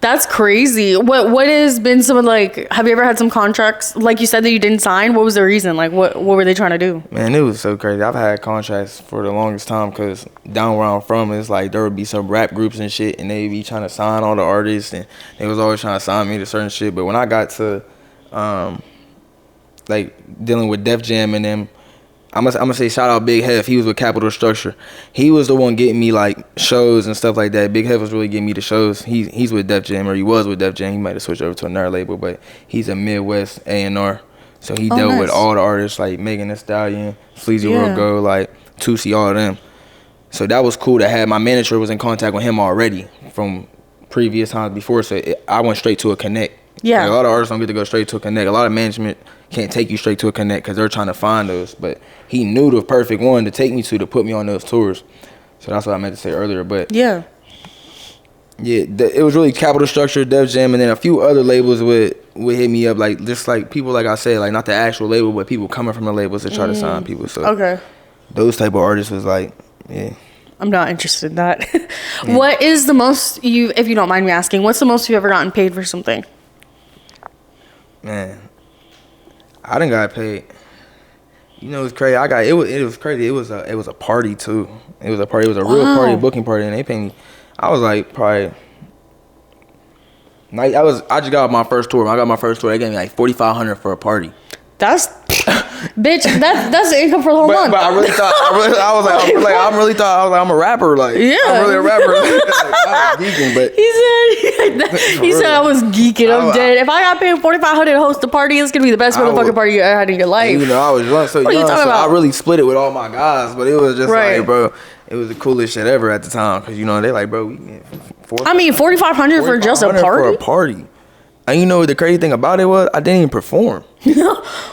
That's crazy. What has been some of like, have you ever had some contracts like you said that you didn't sign? What was the reason? Like what were they trying to do? Man, it was so crazy. I've had contracts for the longest time because down where I'm from, it's like there would be some rap groups and shit and they'd be trying to sign all the artists and they was always trying to sign me to certain shit. But when I got to like dealing with Def Jam and them, I'm gonna say shout out Big Hef. He was with Capital Structure. He was the one getting me like shows and stuff like that. Big Hef was really getting me the shows. He's with Def Jam, or he was with Def Jam. He might have switched over to another label, but he's a Midwest A&R. So he dealt with all the artists like Megan Thee Stallion, Sleazy World Go, like Tusi, all of them. So that was cool to have. My manager was in contact with him already from previous times before. So I went straight to a connect. Yeah. Like, a lot of artists don't get to go straight to a connect. A lot of management can't take you straight to a connect because they're trying to find those. But he knew the perfect one to take me to put me on those tours. So that's what I meant to say earlier. But yeah, it was really Capital Structure, Def Jam, and then a few other labels would hit me up, like just like people, like I said, like not the actual label, but people coming from the labels to try to sign people. So those type of artists was like, yeah. I'm not interested in that. What is the most if you don't mind me asking, what's the most you've ever gotten paid for something? Man, I done got paid. You know, it's crazy. It was crazy. It was a party too. It was a party. It was a real party, a booking party, and they paid me. I was like probably. I just got my first tour. When I got my first tour, they gave me like $4,500 for a party. That's bitch. That's the income for the whole month. But I really thought I'm a rapper. Like I'm really a rapper. I was geeking, but he said I was geeking. I'm dead. If I got paid $4,500 to host a party, it's gonna be the best motherfucking party you ever had in your life. You know, I was young, so I really split it with all my guys. But it was just like, bro, it was the coolest shit ever at the time. Cause you know they like, bro, we get $4,500 for just a party. For a party. And you know the crazy thing about it was I didn't even perform.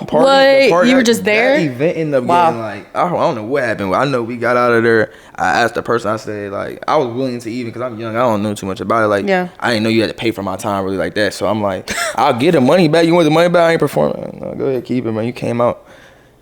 What? You were just there? That event ended up getting like, I don't know what happened. I know we got out of there. I asked the person, I said, like, I was willing to even, because I'm young, I don't know too much about it. Like, I didn't know you had to pay for my time really like that. So I'm like, I'll get the money back. You want the money back? I ain't performing. No, go ahead, keep it, man. You came out.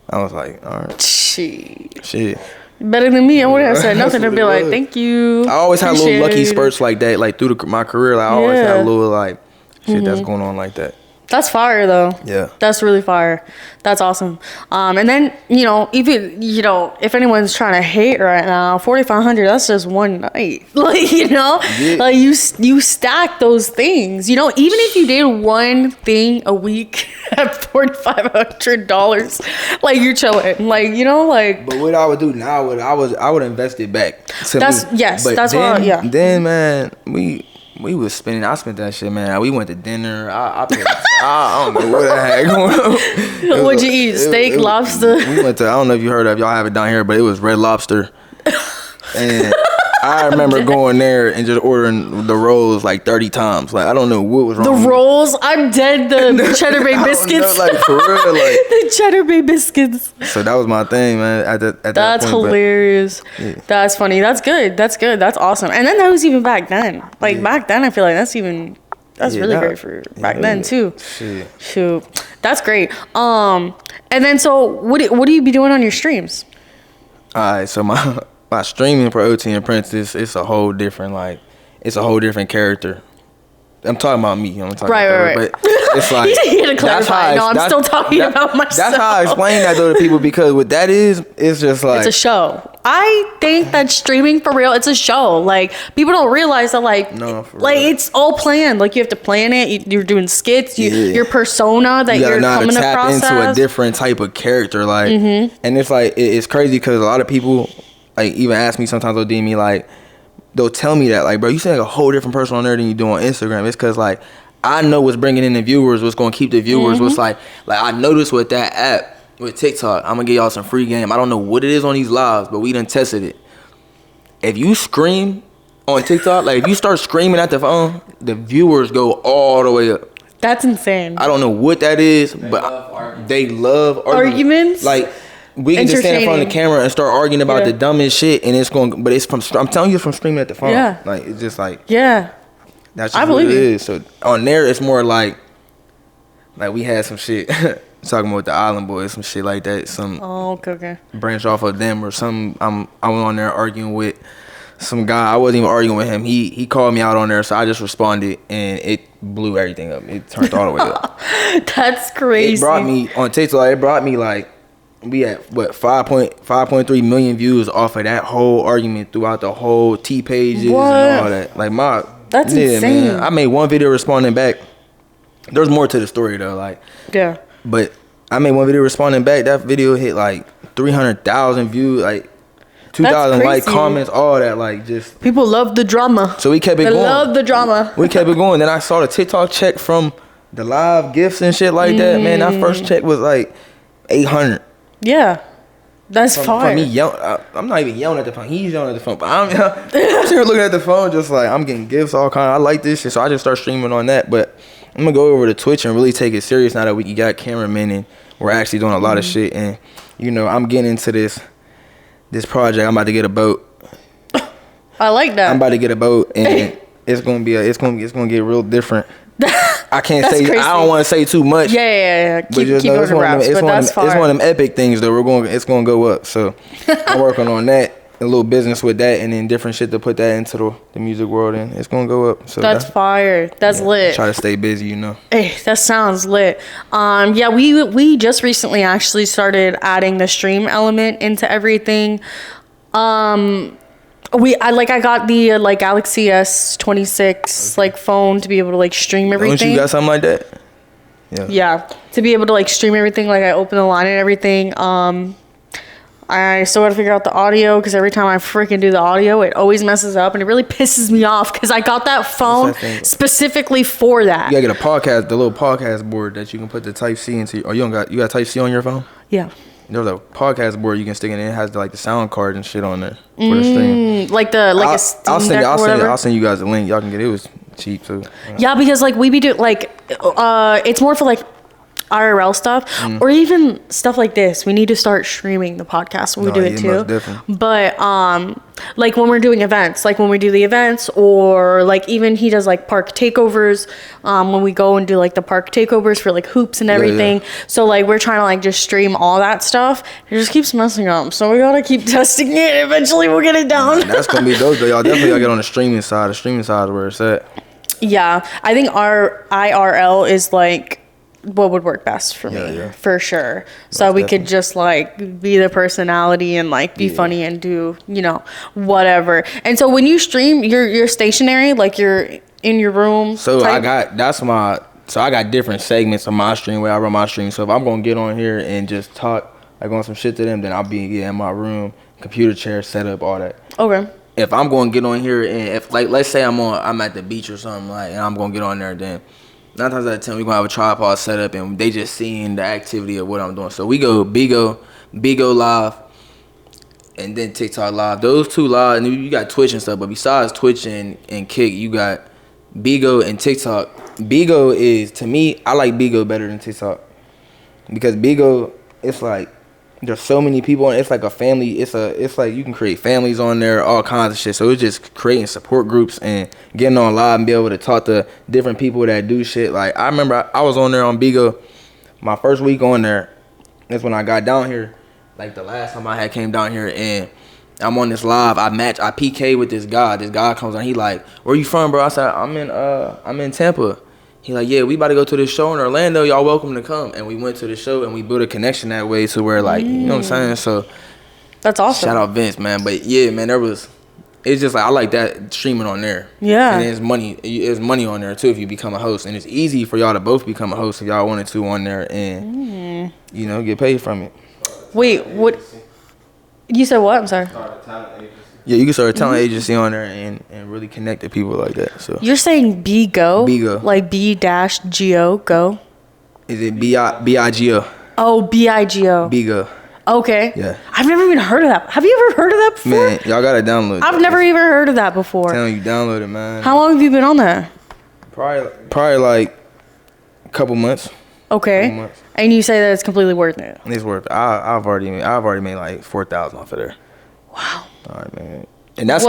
I was like, all right. Shit. Better than me. I wouldn't have said nothing. I'd be like, thank you. I always had little lucky spurts like that, like through my career. Like, I always had a little, like, shit that's going on like that. That's fire though. Yeah. That's really fire. That's awesome. And then, if anyone's trying to hate right now, $4,500, that's just one night. Like, like you stack those things. Even if you did one thing a week at $4,500, like you're chilling. Like, like. But what I would do now, I would invest it back. Then, man, we was spending. I spent that shit, man. We went to dinner. I don't know what I had going on. What'd you eat? Steak, lobster? We went to. I don't know if you heard of. Y'all have it down here, but it was Red Lobster. And I remember going there and just ordering the rolls like 30 times. Like I don't know what was wrong. The rolls? I'm dead. The Cheddar Bay biscuits. Like for real, like the Cheddar Bay biscuits. So that was my thing, man. At that That's point, hilarious. That's funny. That's good. That's awesome. And then that was even back then. Like back then, I feel like that's really great for back then too. Shoot, that's great. And then so what do you be doing on your streams? All right, so my streaming for OT and Prince it's a whole different character. I'm talking about me. I'm talking about right. But it's like you had to clarify. I'm still talking about myself. That's how I explain that though to people, because what that is, it's just like it's a show. I think that streaming for real, it's a show. Like people don't realize that it's all planned. Like you have to plan it. You're doing skits. Your persona that you're coming across into a different type of character. Like, and it's like it's crazy because a lot of people like even ask me sometimes, they'll DM me like. They'll tell me that, like, bro, you seem like a whole different person on there than you do on Instagram. It's because, like, I know what's bringing in the viewers, what's going to keep the viewers, what's like I noticed with that app, with TikTok, I'm going to give y'all some free game. I don't know what it is on these lives, but we done tested it. if you scream on TikTok, like if you start screaming at the phone, the viewers go all the way up. That's insane. I don't know what that is, but they love arguments. Like we can just stand in front of the camera and start arguing about the dumbest shit, and it's going. But it's from. I'm telling you, it's from screaming at the phone. Yeah. Like it's just like. Yeah. That's just what it is. So on there, it's more like we had some shit talking about the Island Boys, some shit like that. Some okay. branch off of them or some. I was on there arguing with some guy. I wasn't even arguing with him. He called me out on there, so I just responded, and it blew everything up. It turned all the way up. That's crazy. It brought me on TikTok. It brought me like we had 5.3 million views off of that whole argument throughout the whole T pages and all that. Like that's insane. Man. I made one video responding back. There's more to the story though. Like but I made one video responding back. That video hit like 300,000 views. Like 2,000 like comments, all that, like just people love the drama. So we kept it going. Love the drama. We kept it going. Then I saw the TikTok check from the live gifts and shit like that. Man, that first check was like 800. Yeah, that's fine. Me I'm not even yelling at the phone. He's yelling at the phone, but I'm here looking at the phone, just like I'm getting gifts, all kind. I like this shit, so I just start streaming on that. But I'm gonna go over to Twitch and really take it serious now that we got cameramen and we're actually doing a lot of shit. And you know, I'm getting into this project. I'm about to get a boat. I like that. I'm about to get a boat, and it's gonna get real different. I can't say. Crazy. I don't want to say too much. Yeah. Keep it under wraps, but that's fine. It's one of them epic things though. It's gonna go up. So I'm working on that. A little business with that, and then different shit to put that into the music world, and it's gonna go up. So that's fire. That's lit. Try to stay busy, you know. Hey, that sounds lit. We just recently actually started adding the stream element into everything. I got the Galaxy S26 phone to be able to stream everything. Don't you got something like that? Yeah, to be able to stream everything. I open the line and everything. I still gotta figure out the audio because every time I freaking do the audio, it always messes up, and it really pisses me off because I got that phone specifically for that. You gotta get the little podcast board that you can put the Type-C into. Or you got Type-C on your phone? Yeah. There's a podcast board you can stick in. It has the sound card and shit on there for the stream. A Steam Deck or whatever. I'll send you guys a link. Y'all can get it. It was cheap too. Yeah, because we be do it's more for IRL stuff or even stuff like this. We need to start streaming the podcast when we do it too. But when we're doing events, when we do the events, or even he does park takeovers, when we go and do the park takeovers for hoops and everything. So we're trying to just stream all that stuff. It just keeps messing up, so we gotta keep testing it. Eventually we'll get it down. That's gonna be dope though. Y'all definitely gotta get on the streaming side. The streaming side is where it's at. Yeah, I think our IRL is what would work best for me, for sure. So we could just be the personality and be funny and do whatever. And so when you stream, you're stationary, you're in your room. So I got different segments of my stream where I run my stream. So if I'm gonna get on here and just talk on some shit to them, then I'll be in my room, computer chair set up, all that. Okay. If I'm gonna get on here and if let's say I'm at the beach or something and I'm gonna get on there, then 9 times out of 10 we're gonna have a tripod set up and they just seeing the activity of what I'm doing. So we go Bigo live, and then TikTok live. Those two live, and you got Twitch and stuff. But besides Twitch and Kick, you got Bigo and TikTok. Bigo is, to me, I like Bigo better than TikTok because Bigo, it's there's so many people on it. It's like a family. It's you can create families on there, all kinds of shit. So it's just creating support groups and getting on live and be able to talk to different people that do shit. I remember I was on there on Bigo my first week on there. That's when I got down here. The last time I had came down here, and I'm on this live. I PK with this guy. This guy comes on. He where you from, bro? I said, I'm in Tampa. He yeah, we about to go to this show in Orlando. Y'all welcome to come. And we went to the show and we built a connection that way to where you know what I'm saying? So that's awesome. Shout out Vince, man. But yeah, man, it's just I like that streaming on there. Yeah. And there's money on there too if you become a host. And it's easy for y'all to both become a host if y'all wanted to on there and get paid from it. Wait, what? You said what? I'm sorry. Yeah, you can start a talent agency on there and really connect to people like that. So you're saying Bigo? Bigo. B-G-O, go? Is it B-I-G-O? Oh, B-I-G-O. Bigo. Okay. Yeah. I've never even heard of that. Have you ever heard of that before? Man, y'all gotta download I've that. never even heard of that before. Telling you, download it, man. How long have you been on that? Probably like a couple months. Okay. Couple months. And you say that it's completely worth it. It's worth it. I've already made like 4,000 off of there. Wow. All right, man. And that's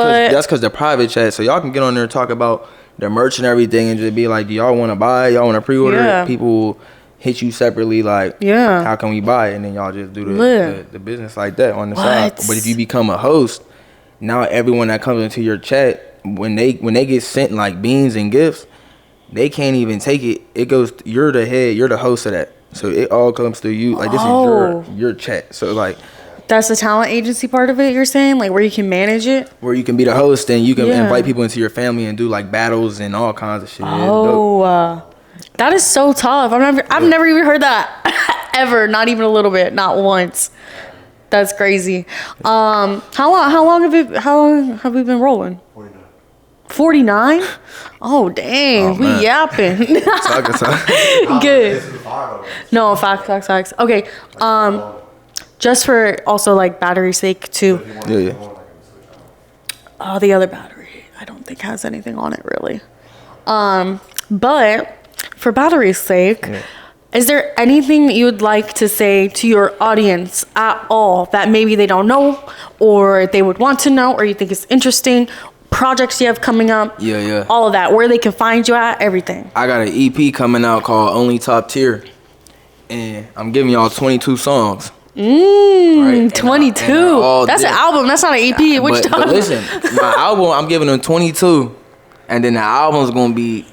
cause the private chat, so y'all can get on there and talk about the merch and everything, and just be like, do y'all want to buy? Y'all want to pre-order? Yeah. People hit you separately, like, Yeah. how can we buy it? And then y'all just do the business like that on the What? side. But if you become a host, now everyone that comes into your chat, when they get sent like beans and gifts, they can't even take it. It goes, you're the head, you're the host of that. So it all comes through you. Like, this is your chat. So like, that's the talent agency part of it, you're saying? Like, where you can manage it? where you can be the host and you can invite people into your family and do like battles and all kinds of shit. That is so tough. I've never even heard that ever. Not even a little bit. Not once. That's crazy. How long have we been rolling? 49. Oh dang, we yapping. Good. No, facts. Okay. Just for also like battery sake too. Yeah. Oh, the other battery, I don't think has anything on it really. But for battery's sake, is there anything that you would like to say to your audience at all that maybe they don't know, or they would want to know, or you think is interesting? Projects you have coming up, all of that, where they can find you at, everything. I got an EP coming out called Only Top Tier, and I'm giving y'all 22 songs. Right? 22. That's an album. That's not an EP. What you talking about? Listen, my album, I'm giving them 22, and then the album's gonna be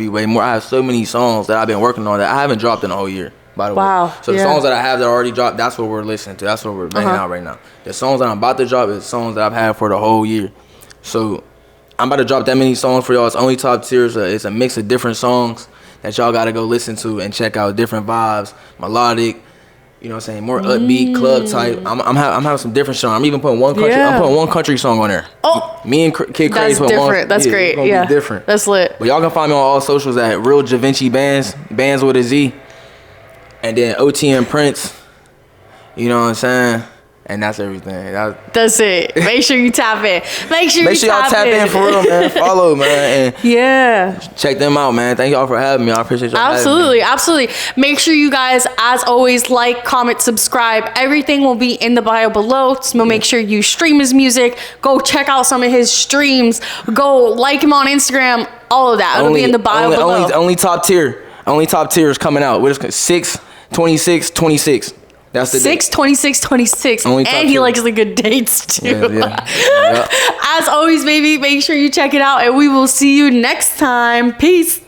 way more. I have so many songs that I've been working on that I haven't dropped in a whole year. By the way, so the songs that I have that already dropped, that's what we're listening to. That's what we're banging out right now. The songs that I'm about to drop is songs that I've had for the whole year. So I'm about to drop that many songs for y'all. It's Only Top Tiers. It's a mix of different songs that y'all gotta go listen to and check out. Different vibes, melodic. You know what I'm saying? More upbeat, club type. I'm having some different songs. I'm even putting one country. I'm putting one country song on there. Oh, me and Kid Crazy put different. one. That's great. It's gonna be different. That's lit. But y'all can find me on all socials at Real Givenchy Bandz, Bandz with a Z, and then OTM Prince. You know what I'm saying? And that's everything. That's it. Make sure you tap in. Make sure y'all tap in for real, man. Follow, man. And check them out, man. Thank y'all for having me. I appreciate y'all. Absolutely. Make sure you guys, as always, like, comment, subscribe. Everything will be in the bio below. So make sure you stream his music. Go check out some of his streams. Go like him on Instagram. All of that. It'll be in the bio below. Only Top Tier. Only Top Tier is coming out. What is it? 6/26/26. That's the 6/26/26. And he likes the good dates too. Yeah. As always, baby, make sure you check it out, and we will see you next time. Peace.